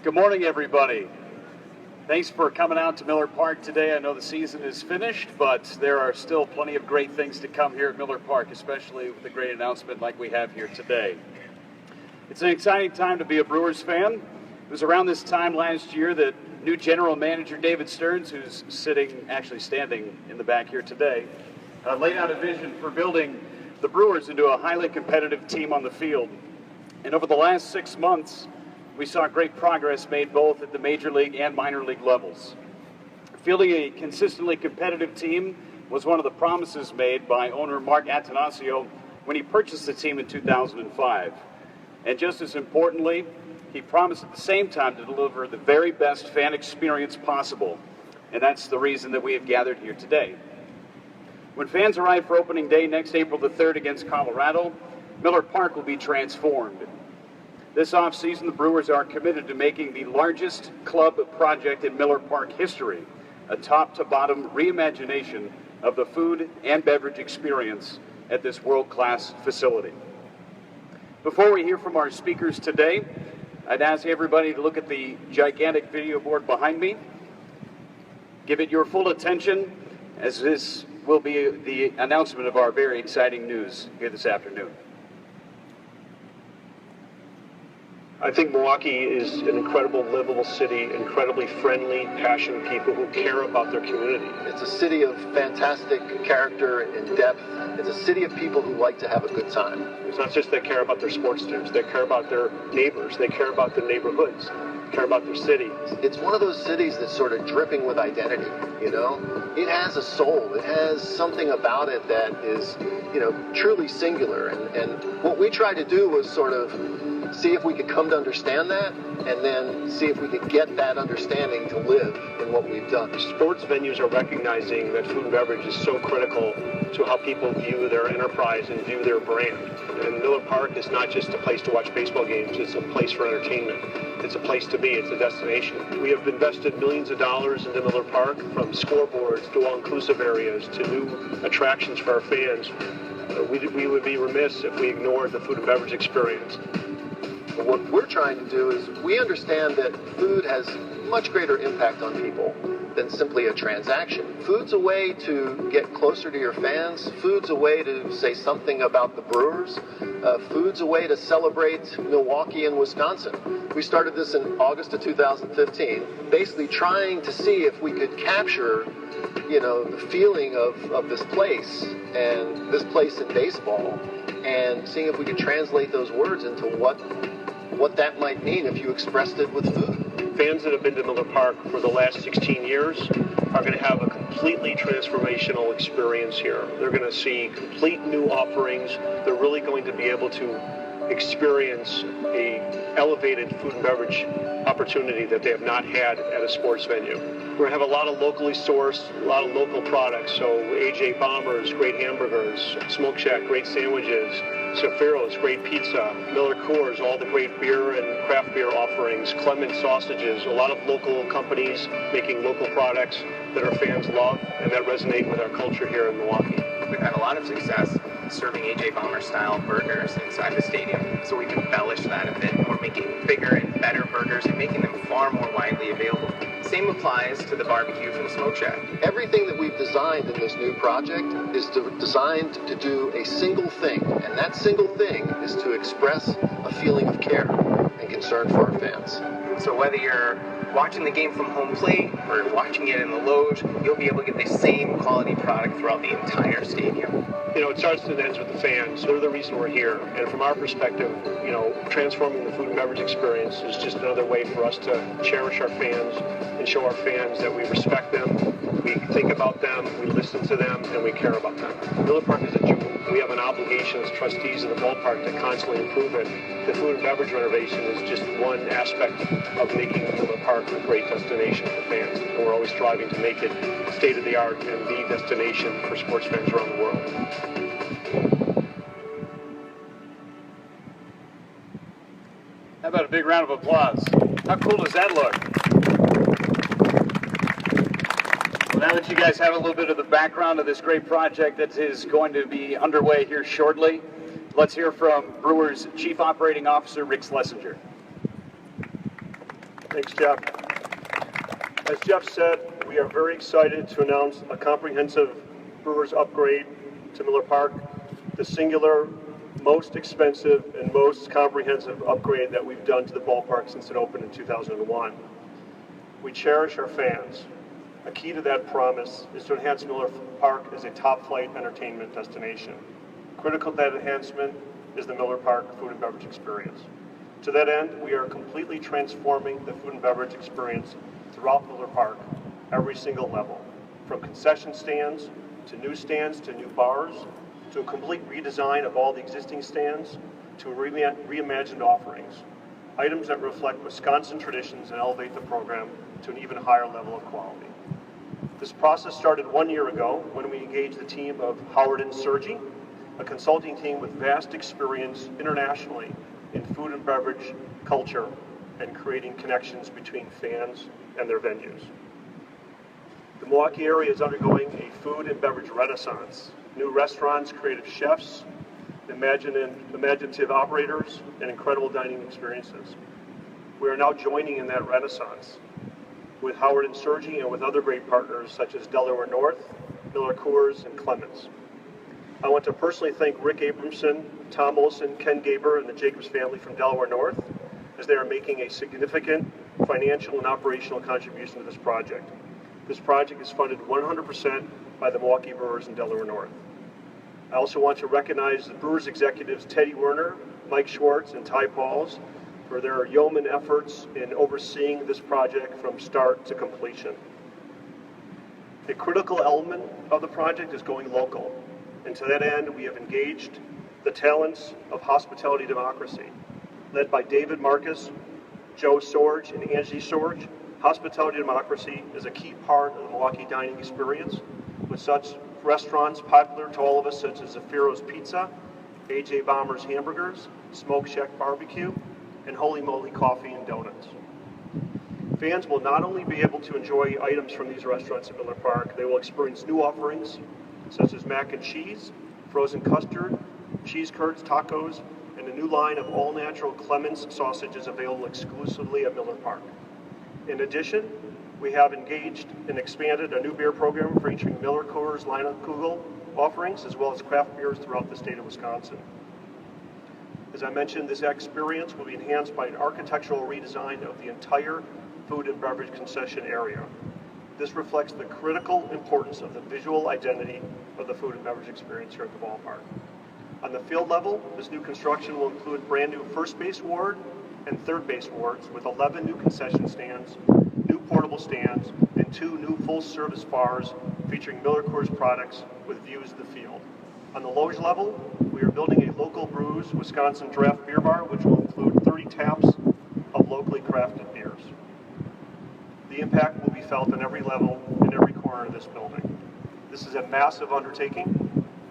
Good morning, everybody. Thanks for coming out to Miller Park today. I know the season is finished, but there are still plenty of great things to come here at Miller Park, especially with a great announcement like we have here today. It's an exciting time to be a Brewers fan. It was around this time last year that new general manager David Stearns, who's standing in the back here today, laid out a vision for building the Brewers into a highly competitive team on the field. And over the last 6 months, we saw great progress made both at the major league and minor league levels. Fielding a consistently competitive team was one of the promises made by owner Mark Attanasio when he purchased the team in 2005. And just as importantly, he promised at the same time to deliver the very best fan experience possible. And that's the reason that we have gathered here today. When fans arrive for opening day next April the 3rd against Colorado, Miller Park will be transformed. This offseason, the Brewers are committed to making the largest club project in Miller Park history, a top-to-bottom reimagination of the food and beverage experience at this world-class facility. Before we hear from our speakers today, I'd ask everybody to look at the gigantic video board behind me. Give it your full attention, as this will be the announcement of our very exciting news here this afternoon. I think Milwaukee is an incredible, livable city, incredibly friendly, passionate people who care about their community. It's a city of fantastic character and depth. It's a city of people who like to have a good time. It's not just they care about their sports teams, they care about their neighbors, they care about their neighborhoods, care about their city. It's one of those cities that's sort of dripping with identity, you know? It has a soul. It has something about it that is, truly singular. And what we tried to do was sort of see if we could come to understand that, and then see if we could get that understanding to live in what we've done. Sports venues are recognizing that food and beverage is so critical to how people view their enterprise and view their brand. And Miller Park is not just a place to watch baseball games, it's a place for entertainment. It's a place to be, it's a destination. We have invested millions of dollars into Miller Park, from scoreboards to all-inclusive areas to new attractions for our fans. We would be remiss if we ignored the food and beverage experience. What we're trying to do is we understand that food has much greater impact on people than simply a transaction. Food's a way to get closer to your fans. Food's a way to say something about the Brewers. Food's a way to celebrate Milwaukee and Wisconsin. We started this in August of 2015, basically trying to see if we could capture, the feeling of this place and this place in baseball, and seeing if we could translate those words into what that might mean if you expressed it with food. Fans that have been to Miller Park for the last 16 years are going to have a completely transformational experience here. They're going to see complete new offerings. They're really going to be able to experience a elevated food and beverage opportunity that they have not had at a sports venue. We're going to have a lot of locally sourced, a lot of local products. So AJ Bombers, great hamburgers; Smoke Shack, great sandwiches; Safiro's, great pizza; Miller Coors, all the great beer and craft beer offerings; Clement sausages, a lot of local companies making local products that our fans love and that resonate with our culture here in Milwaukee. We've had a lot of success serving AJ Bomber style burgers inside the stadium, so we've embellished that a bit, and we're making bigger and better burgers and making them far more widely available. Same applies to the barbecue from Smoke Shack. Everything that we've designed in this new project is designed to do a single thing, and that single thing is to express a feeling of care and concern for our fans. So whether you're watching the game from home plate or watching it in the loge, you'll be able to get the same quality product throughout the entire stadium. It starts and ends with the fans. They're the reason we're here. And from our perspective, transforming the food and beverage experience is just another way for us to cherish our fans and show our fans that we respect them, we think about them, we listen to them, and we care about them. Miller Park is a jewel. We have an obligation as trustees of the ballpark to constantly improve it. The food and beverage renovation is just one aspect of making Miller Park a great destination for fans. And we're always striving to make it state-of-the-art and the destination for sports fans around the world. How about a big round of applause? How cool does that look? Well, now that you guys have a little bit of the background of this great project that is going to be underway here shortly, let's hear from Brewers Chief Operating Officer Rick Schlesinger. Thanks, Jeff. As Jeff said, we are very excited to announce a comprehensive Brewers upgrade to Miller Park, the singular, most expensive, and most comprehensive upgrade that we've done to the ballpark since it opened in 2001. We cherish our fans. A key to that promise is to enhance Miller Park as a top-flight entertainment destination. Critical to that enhancement is the Miller Park food and beverage experience. To that end, we are completely transforming the food and beverage experience throughout Miller Park, every single level, from concession stands to new bars, to a complete redesign of all the existing stands, to reimagined offerings, items that reflect Wisconsin traditions and elevate the program to an even higher level of quality. This process started 1 year ago when we engaged the team of Howard and Sergi, a consulting team with vast experience internationally in food and beverage culture and creating connections between fans and their venues. The Milwaukee area is undergoing a food and beverage renaissance. New restaurants, creative chefs, imaginative operators, and incredible dining experiences. We are now joining in that renaissance with Howard and Sergi and with other great partners such as Delaware North, Miller Coors, and Clemens. I want to personally thank Rick Abramson, Tom Olson, Ken Gaber, and the Jacobs family from Delaware North as they are making a significant financial and operational contribution to this project. This project is funded 100% by the Milwaukee Brewers in Delaware North. I also want to recognize the Brewers executives Teddy Werner, Mike Schwartz, and Ty Pauls for their yeoman efforts in overseeing this project from start to completion. A critical element of the project is going local, and to that end, we have engaged the talents of Hospitality Democracy, led by David Marcus, Joe Sorge, and Angie Sorge. Hospitality Democracy is a key part of the Milwaukee dining experience, with such restaurants popular to all of us such as Zafiro's Pizza, AJ Bomber's Hamburgers, Smoke Shack Barbecue, and Holy Moly Coffee and Donuts. Fans will not only be able to enjoy items from these restaurants at Miller Park, they will experience new offerings such as mac and cheese, frozen custard, cheese curds, tacos, and a new line of all-natural Clemens sausages available exclusively at Miller Park. In addition, we have engaged and expanded a new beer program featuring Miller Coors Kugel offerings as well as craft beers throughout the state of Wisconsin. As I mentioned, this experience will be enhanced by an architectural redesign of the entire food and beverage concession area. This reflects the critical importance of the visual identity of the food and beverage experience here at the ballpark. On the field level, this new construction will include brand new first base ward and third base wards with 11 new concession stands, new portable stands, and 2 new full-service bars featuring Miller Coors products with views of the field. On the loge level, we are building a local brews Wisconsin draft beer bar, which will include 30 taps of locally crafted beers. The impact will be felt on every level in every corner of this building. This is a massive undertaking,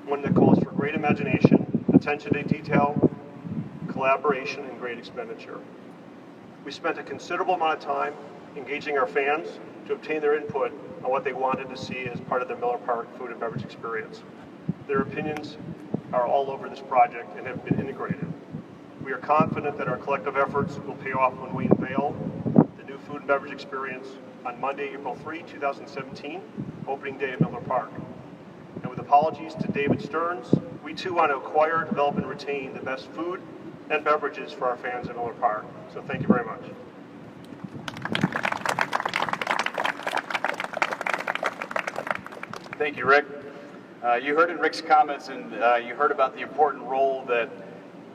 one that calls for great imagination, attention to detail, collaboration, and great expenditure. We spent a considerable amount of time engaging our fans to obtain their input on what they wanted to see as part of the Miller Park food and beverage experience. Their opinions are all over this project and have been integrated. We are confident that our collective efforts will pay off when we unveil the new food and beverage experience on Monday, April 3, 2017, opening day at Miller Park. And with apologies to David Stearns, we too want to acquire, develop, and retain the best food and beverages for our fans at Miller Park. So thank you very much. Thank you, Rick. You heard in Rick's comments, and you heard about the important role that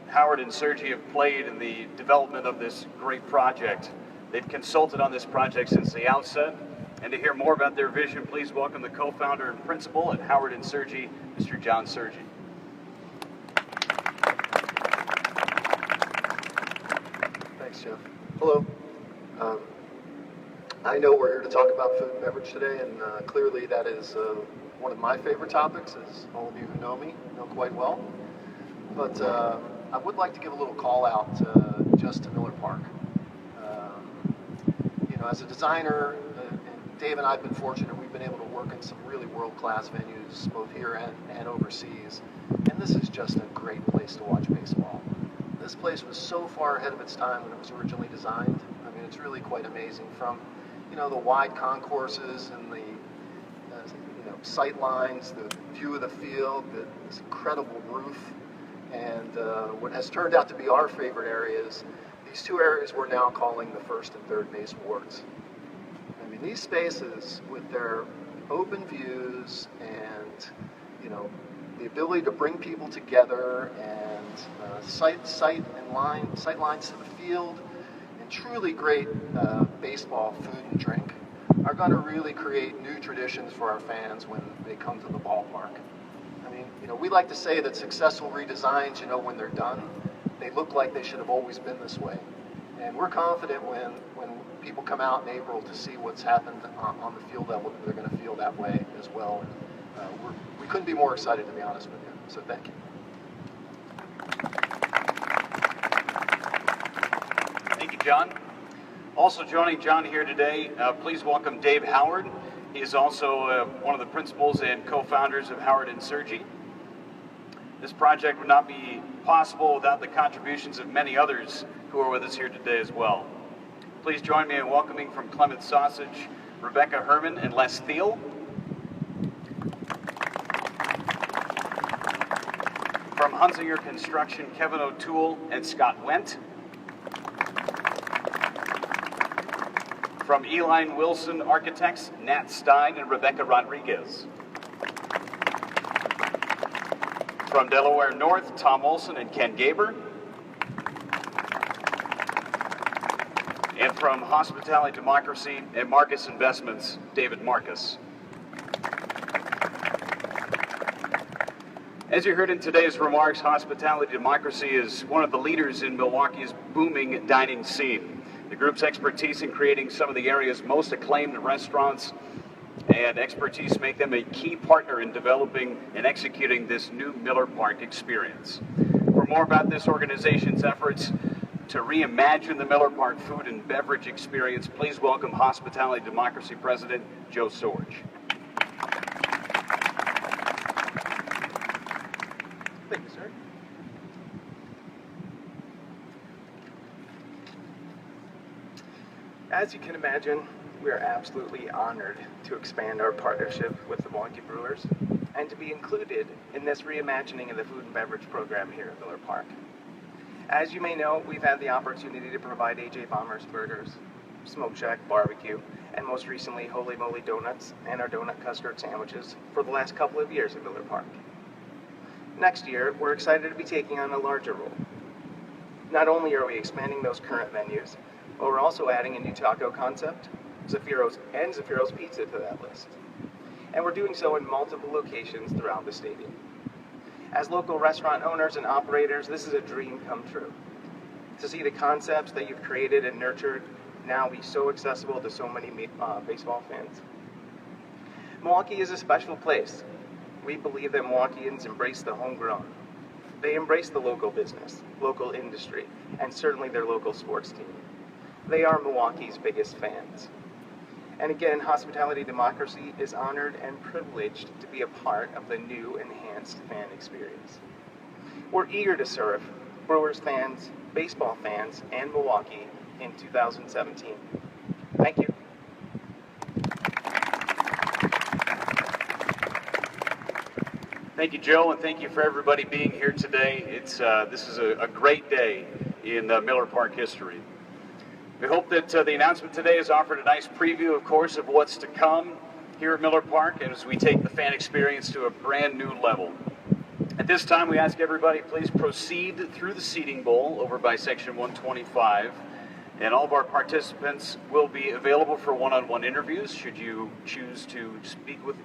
Howard and Sergi have played in the development of this great project. They've consulted on this project since the outset, and to hear more about their vision, please welcome the co-founder and principal at Howard and Sergi, Mr. John Sergi. Thanks, Jeff. Hello. I know we're here to talk about food and beverage today, and clearly that is one of my favorite topics, as all of you who know me know quite well. But I would like to give a little call out just to Miller Park. You know, as a designer, and Dave and I have been fortunate, we've been able to work in some really world-class venues, both here and overseas. And this is just a great place to watch baseball. This place was so far ahead of its time when it was originally designed. I mean, it's really quite amazing. From, you know, the wide concourses and the sight lines, the view of the field, this incredible roof, and what has turned out to be our favorite areas, these two areas we're now calling the first and third base wards. I mean, these spaces with their open views and, you know, the ability to bring people together and sight lines to the field, and truly great baseball food and drink are going to really create new traditions for our fans when they come to the ballpark. I mean, you know, we like to say that successful redesigns, you know, when they're done, they look like they should have always been this way. And we're confident when people come out in April to see what's happened on the field level, they're going to feel that way as well. And we couldn't be more excited, to be honest with you. So thank you. Thank you, John. Also joining John here today, please welcome Dave Howard. He is also one of the principals and co-founders of Howard & Sergi. This project would not be possible without the contributions of many others who are with us here today as well. Please join me in welcoming from Clement Sausage, Rebecca Herman and Les Thiel. From Hunzinger Construction, Kevin O'Toole and Scott Wendt. From Eline Wilson Architects, Nat Stein and Rebecca Rodriguez. From Delaware North, Tom Olson and Ken Gaber. And from Hospitality Democracy and Marcus Investments, David Marcus. As you heard in today's remarks, Hospitality Democracy is one of the leaders in Milwaukee's booming dining scene. The group's expertise in creating some of the area's most acclaimed restaurants and expertise make them a key partner in developing and executing this new Miller Park experience. For more about this organization's efforts to reimagine the Miller Park food and beverage experience, please welcome Hospitality Democracy President Joe Sorge. Thank you, sir. As you can imagine, we are absolutely honored to expand our partnership with the Milwaukee Brewers and to be included in this reimagining of the food and beverage program here at Miller Park. As you may know, we've had the opportunity to provide AJ Bomber's Burgers, Smoke Shack Barbecue, and most recently Holy Moly Donuts and our donut custard sandwiches for the last couple of years at Miller Park. Next year, we're excited to be taking on a larger role. Not only are we expanding those current menus, but we're also adding a new taco concept, Zaffiro's Pizza to that list. And we're doing so in multiple locations throughout the stadium. As local restaurant owners and operators, this is a dream come true. To see the concepts that you've created and nurtured now be so accessible to so many baseball fans. Milwaukee is a special place. We believe that Milwaukeeans embrace the homegrown. They embrace the local business, local industry, and certainly their local sports team. They are Milwaukee's biggest fans. And again, Hospitality Democracy is honored and privileged to be a part of the new enhanced fan experience. We're eager to serve Brewers fans, baseball fans, and Milwaukee in 2017. Thank you. Thank you, Joe, and thank you for everybody being here today. This is a great day in Miller Park history. We hope that the announcement today has offered a nice preview, of course, of what's to come here at Miller Park as we take the fan experience to a brand new level. At this time, we ask everybody, please proceed through the seating bowl over by section 125, and all of our participants will be available for one-on-one interviews should you choose to speak with